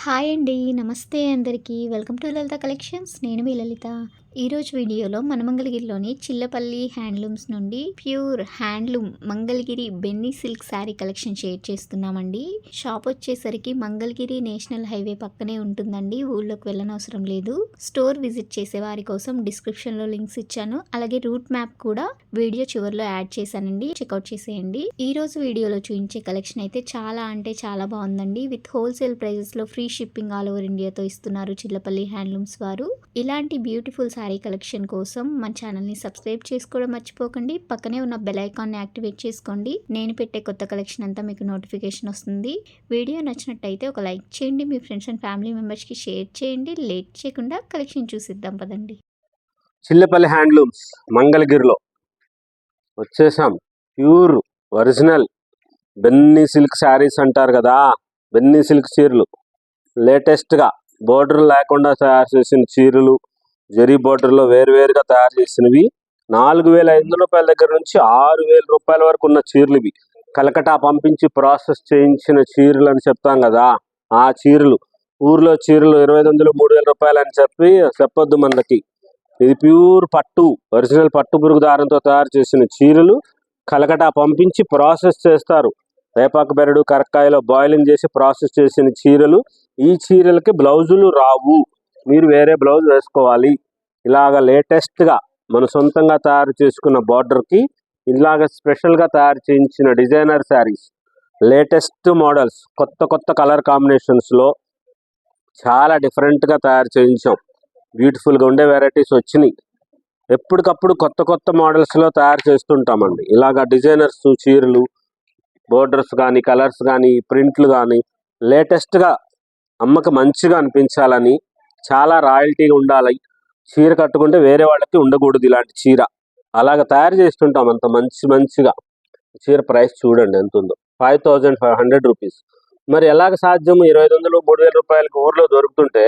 Hi అండి. నమస్తే అందరికీ. Welcome to Lalitha collections. నేను మీ లలిత. ఈరోజు వీడియోలో మన మంగళగిరిలోని చిల్లపల్లి హ్యాండ్లూమ్స్ నుండి pure handloom Mangalagiri Benny silk sari collection share చేస్తున్నామండి. షాప్ వచ్చేసరికి మంగళగిరి నేషనల్ హైవే పక్కనే ఉంటుందండి. ఊళ్ళోకి వెళ్ళనవసరం లేదు. స్టోర్ విజిట్ చేసే వారి కోసం డిస్క్రిప్షన్లో లింక్స్ ఇచ్చాను. అలాగే రూట్ మ్యాప్ కూడా వీడియో చివరిలో యాడ్ చేశానండి. చెక్అవుట్ చేసేయండి. ఈ రోజు వీడియోలో చూపించే కలెక్షన్ అయితే చాలా అంటే చాలా బాగుందండి. విత్ హోల్సేల్ ప్రైజెస్లో ఫ్రీ షిప్పింగ్ ఆల్ ఓవర్ ఇండియాతో ఇస్తున్నారు చిల్లపల్లి హ్యాండ్లూమ్స్ వారు. ఇలాంటి బ్యూటిఫుల్ శారీ కలెక్షన్ కోసం మన ఛానల్ని సబ్స్క్రైబ్ చేసుకోవడం మర్చిపోకండి. పక్కనే ఉన్న బెల్ ఐకాన్ని యాక్టివేట్ చేసుకోండి. నేను పెట్టే కొత్త కలెక్షన్ అంతా మీకు నోటిఫికేషన్ వస్తుంది. వీడియో నచ్చినట్టయితే ఒక లైక్ చేయండి. మీ ఫ్రెండ్స్ అండ్ ఫ్యామిలీ మెంబర్స్కి షేర్ చేయండి. లేట్ చేయకుండా కలెక్షన్ చూసిద్దాం పదండి. చిల్లపల్లి హ్యాండ్లూమ్స్ మంగళగిరిలో వచ్చేసాం. Pure original Benny silk saris అంటారు కదా, బెన్నీ సిల్క్ చీరలు లేటెస్ట్గా బోర్డర్ లేకుండా తయారు చేసిన చీరలు, జరీ బోర్డర్లో వేరువేరుగా తయారు చేసినవి. 4,500 రూపాయల దగ్గర నుంచి 6,000 రూపాయల వరకు ఉన్న చీరలు ఇవి. కలకటా పంపించి ప్రాసెస్ చేయించిన చీరలు అని చెప్తాం కదా, ఆ చీరలు. ఊర్లో చీరలు 2,500 3,000 రూపాయలు అని చెప్పొద్దు మనకి. ఇది ప్యూర్ పట్టు, ఒరిజినల్ పట్టు పురుగు దారంతో తయారు చేసిన చీరలు. కలకటా పంపించి ప్రాసెస్ చేస్తారు. వేపాకు బెరడు కరక్కాయలో బాయిలింగ్ చేసి ప్రాసెస్ చేసిన చీరలు. ఈ చీరలకి బ్లౌజులు రావు, మీరు వేరే బ్లౌజ్ వేసుకోవాలి. ఇలాగ లేటెస్ట్గా మన సొంతంగా తయారు చేసుకున్న బార్డర్కి ఇలాగ స్పెషల్గా తయారు చేయించిన డిజైనర్ శారీస్, లేటెస్ట్ మోడల్స్, కొత్త కొత్త కలర్ కాంబినేషన్స్లో చాలా డిఫరెంట్గా తయారు చేయించాం. బ్యూటిఫుల్గా ఉండే వెరైటీస్ వచ్చినాయి. ఎప్పటికప్పుడు కొత్త కొత్త మోడల్స్లో తయారు చేస్తుంటామండి. ఇలాగ డిజైనర్స్ చీరలు, బోర్డర్స్ కానీ, కలర్స్ కానీ, ప్రింట్లు కానీ లేటెస్ట్గా అమ్మకి మంచిగా అనిపించాలని, చాలా రాయల్టీగా ఉండాలి. చీర కట్టుకుంటే వేరే వాళ్ళకి ఉండకూడదు ఇలాంటి చీర. అలాగ తయారు చేస్తుంటాం అంత మంచిగా. చీర ప్రైస్ చూడండి ఎంత ఉందో, 5,500 రూపీస్. మరి ఎలాగ సాధ్యం? 2,500 3,000 రూపాయలకి ఊర్లో దొరుకుతుంటే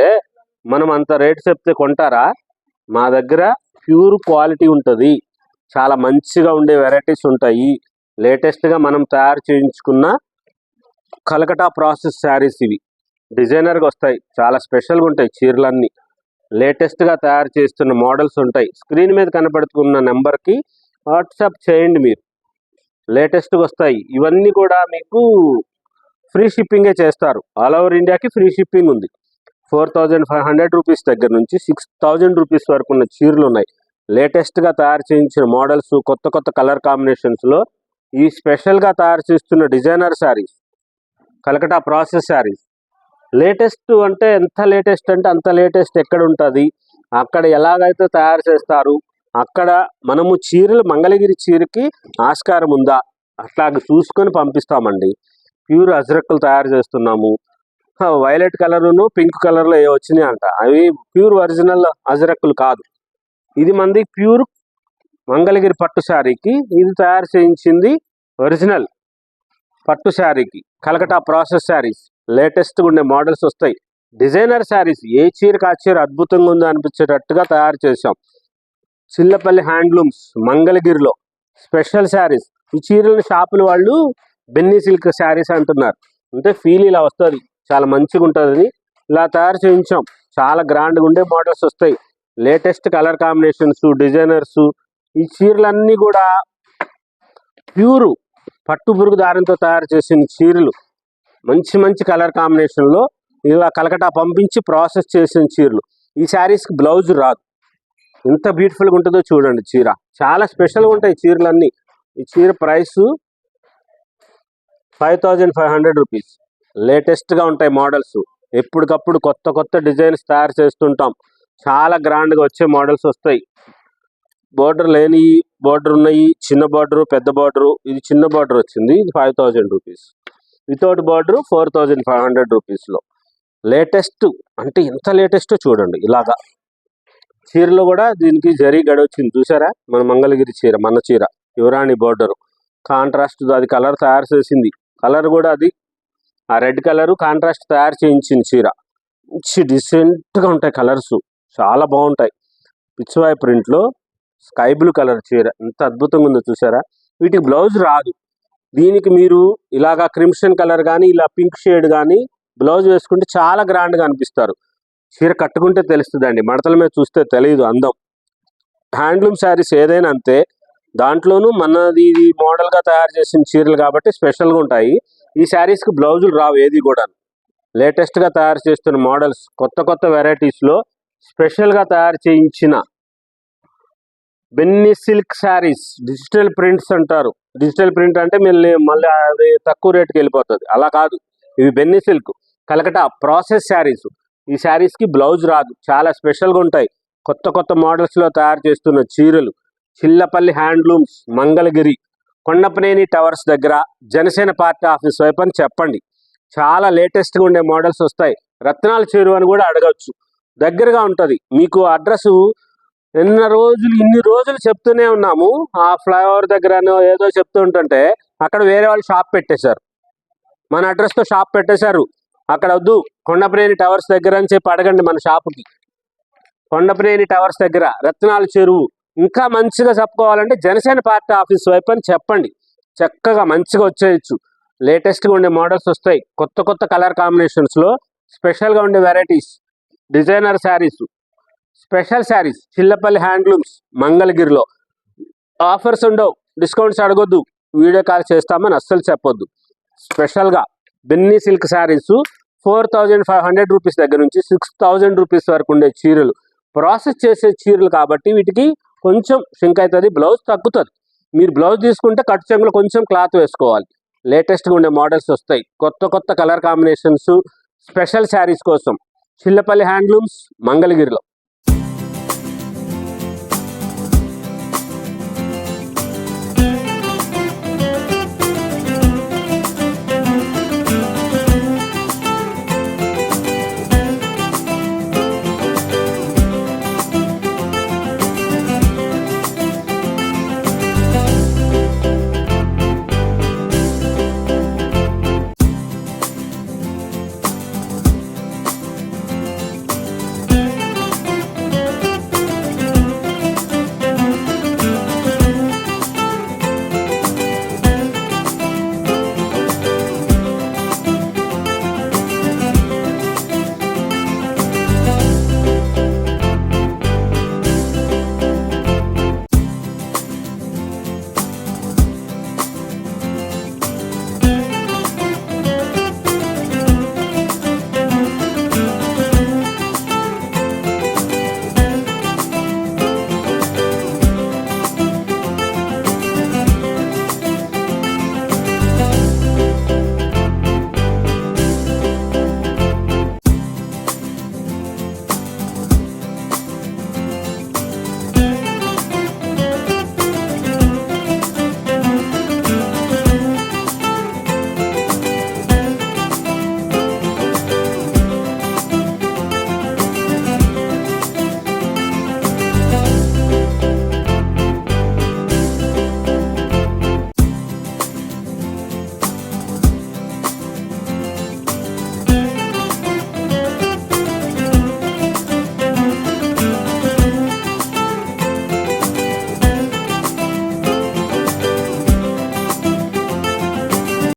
మనం అంత రేటు చెప్తే కొంటారా? మా దగ్గర ప్యూర్ క్వాలిటీ ఉంటుంది, చాలా మంచిగా ఉండే వెరైటీస్ ఉంటాయి. లేటెస్ట్గా మనం తయారు చేయించుకున్న కలకటా ప్రాసెస్ శారీస్ ఇవి. డిజైనర్గా వస్తాయి, చాలా స్పెషల్గా ఉంటాయి చీరలన్నీ. లేటెస్ట్గా తయారు చేస్తున్న మోడల్స్ ఉంటాయి. స్క్రీన్ మీద కనపడుతున్న నెంబర్కి వాట్సాప్ చేయండి మీరు. లేటెస్ట్గా వస్తాయి. ఇవన్నీ కూడా మీకు ఫ్రీ షిప్పింగే చేస్తారు. ఆల్ ఓవర్ ఇండియాకి ఫ్రీ షిప్పింగ్ ఉంది. 4,500 రూపీస్ దగ్గర నుంచి 6,000 రూపీస్ వరకు ఉన్న చీరలు ఉన్నాయి. లేటెస్ట్గా తయారు చేయించిన మోడల్స్, కొత్త కొత్త కలర్ కాంబినేషన్స్లో ఈ స్పెషల్గా తయారు చేస్తున్న designer saris, Calcutta process saris. Latest అంటే ఎంత లేటెస్ట్ అంటే అంత లేటెస్ట్ ఎక్కడ ఉంటుంది, అక్కడ ఎలాగైతే తయారు చేస్తారు అక్కడ మనము చీరలు, మంగళగిరి చీరకి ఆస్కారం ఉందా అట్లాగ చూసుకొని పంపిస్తామండి. ప్యూర్ అజరక్కులు తయారు చేస్తున్నాము. వైలెట్ కలరును పింక్ కలర్లో ఏ వచ్చినాయి అంట, అవి ప్యూర్ ఒరిజినల్ అజరక్కులు కాదు. ఇది మంది ప్యూర్ మంగళగిరి పట్టు శారీకి ఇది తయారు చేయించింది ఒరిజినల్ పట్టు శారీకి. కలకటా ప్రాసెస్ శారీస్, లేటెస్ట్గా ఉండే మోడల్స్ వస్తాయి. డిజైనర్ శారీస్, ఏ చీరకు ఆ చీర అద్భుతంగా ఉందో అనిపించేటట్టుగా తయారు చేసాం. చిల్లపల్లి హ్యాండ్లూమ్స్ మంగళగిరిలో స్పెషల్ శారీస్. ఈ చీరలను షాపుల వాళ్ళు బెన్నీ సిల్క్ శారీస్ అంటున్నారు. అంటే ఫీల్ ఇలా వస్తుంది, చాలా మంచిగా ఉంటుందని ఇలా తయారు చేయించాం. చాలా గ్రాండ్గా ఉండే మోడల్స్ వస్తాయి. Latest colour combinations, designers. ఈ చీరలన్నీ కూడా ప్యూరు పట్టు పురుగు దారంతో తయారు చేసిన చీరలు. మంచి మంచి కలర్ కాంబినేషన్లో ఇలా కలకటా పంపించి ప్రాసెస్ చేసిన చీరలు. ఈ శారీస్కి బ్లౌజ్ రాదు. ఎంత బ్యూటిఫుల్గా ఉంటుందో చూడండి చీర. చాలా స్పెషల్గా ఉంటాయి చీరలన్నీ. ఈ చీర ప్రైస్ 5,500 రూపీస్. లేటెస్ట్గా ఉంటాయి మోడల్స్. ఎప్పటికప్పుడు కొత్త కొత్త డిజైన్స్ తయారు చేస్తుంటాం. చాలా గ్రాండ్గా వచ్చే మోడల్స్ వస్తాయి. బోర్డర్ లేని బోర్డర్ ఉన్నాయి, చిన్న బార్డరు, పెద్ద బార్డరు. ఇది చిన్న బార్డర్ వచ్చింది, ఇది 5,000 రూపీస్. వితౌట్ బార్డరు 4,500 రూపీస్లో. లేటెస్ట్ అంటే ఎంత లేటెస్టో చూడండి. ఇలాగా చీరలో కూడా దీనికి జరీ గడి వచ్చింది చూసారా, మన మంగళగిరి చీర, మన చీర యువరాణి బార్డరు. కాంట్రాస్ట్ అది కలర్ తయారు చేసింది. కలర్ కూడా అది ఆ రెడ్ కలరు కాంట్రాస్ట్ తయారు చేయించింది చీర. మంచి డిసెంట్గా ఉంటాయి కలర్స్, చాలా బాగుంటాయి. పిచ్చివాయి ప్రింట్లో స్కై బ్లూ కలర్ చీర ఎంత అద్భుతంగా ఉందో చూసారా. వీటికి బ్లౌజ్ రాదు. దీనికి మీరు ఇలాగా క్రిమ్షన్ కలర్ కానీ, ఇలా పింక్ షేడ్ కానీ బ్లౌజ్ వేసుకుంటే చాలా గ్రాండ్గా అనిపిస్తారు. చీర కట్టుకుంటే తెలుస్తుందండి, మడతల మీద చూస్తే తెలియదు అందం. హ్యాండ్లూమ్ శారీస్ ఏదైనా అంతే, దాంట్లోనూ మనది మోడల్గా తయారు చేసిన చీరలు కాబట్టి స్పెషల్గా ఉంటాయి. ఈ శారీస్కి బ్లౌజులు రావు ఏది కూడా. లేటెస్ట్గా తయారు చేస్తున్న మోడల్స్, కొత్త కొత్త వెరైటీస్లో స్పెషల్గా తయారు చేయించిన Benny silk saris. Digital prints అంటారు. డిజిటల్ ప్రింట్ అంటే మళ్ళీ అది తక్కువ రేటుకి వెళ్ళిపోతుంది, అలా కాదు. ఇవి బెన్నీ సిల్క్ కలకటా ప్రాసెస్ శారీస్. ఈ శారీస్కి బ్లౌజ్ రాదు, చాలా స్పెషల్గా ఉంటాయి. కొత్త కొత్త మోడల్స్లో తయారు చేస్తున్న చీరలు. చిల్లపల్లి హ్యాండ్లూమ్స్, మంగళగిరి, కొండపనేని టవర్స్ దగ్గర, జనసేన పార్టీ ఆఫీస్ వైపు అని చెప్పండి. చాలా లేటెస్ట్గా ఉండే మోడల్స్ వస్తాయి. రత్నాల చీర అని కూడా అడగచ్చు, దగ్గరగా ఉంటుంది మీకు. అడ్రస్ ఇన్ని రోజులు చెప్తూనే ఉన్నాము. ఆ ఫ్లైఓవర్ దగ్గర ఏదో చెప్తూ ఉంటుంటే అక్కడ వేరే వాళ్ళు షాప్ పెట్టేశారు, మన అడ్రస్తో షాప్ పెట్టేశారు. అక్కడ వద్దు, కొండపనేని టవర్స్ దగ్గర అని చెప్పి అడగండి మన షాపుకి. కొండపనేని టవర్స్ దగ్గర, రత్నాల చెరువు. ఇంకా మంచిగా చెప్పుకోవాలంటే జనసేన పార్టీ ఆఫీస్ వైపు అని చెప్పండి. చక్కగా మంచిగా వచ్చేయచ్చు. లేటెస్ట్గా ఉండే మోడల్స్ వస్తాయి. కొత్త కొత్త కలర్ కాంబినేషన్స్లో స్పెషల్గా ఉండే varieties, designer saris, special saris. Chillapalli handlooms, మంగళగిరిలో. ఆఫర్స్ ఉండవు, డిస్కౌంట్స్ అడగొద్దు, వీడియో కాల్ చేస్తామని అస్సలు చెప్పొద్దు. స్పెషల్గా బెన్నీ సిల్క్ శారీస్ 4500 రూపీస్ దగ్గర నుంచి 6000 రూపీస్ వరకు ఉండే చీరలు. ప్రాసెస్ చేసే చీరలు కాబట్టి వీటికి కొంచెం షింక్ అవుతుంది, బ్లౌజ్ తగ్గుతుంది. మీరు బ్లౌజ్ తీసుకుంటే కట్టు చెంగులో కొంచెం క్లాత్ వేసుకోవాలి. లేటెస్ట్గా ఉండే మోడల్స్ వస్తాయి. కొత్త కొత్త కలర్ కాంబినేషన్స్, స్పెషల్ శారీస్ కోసం చిల్లపల్లి హ్యాండ్లూమ్స్, మంగళగిరిలో.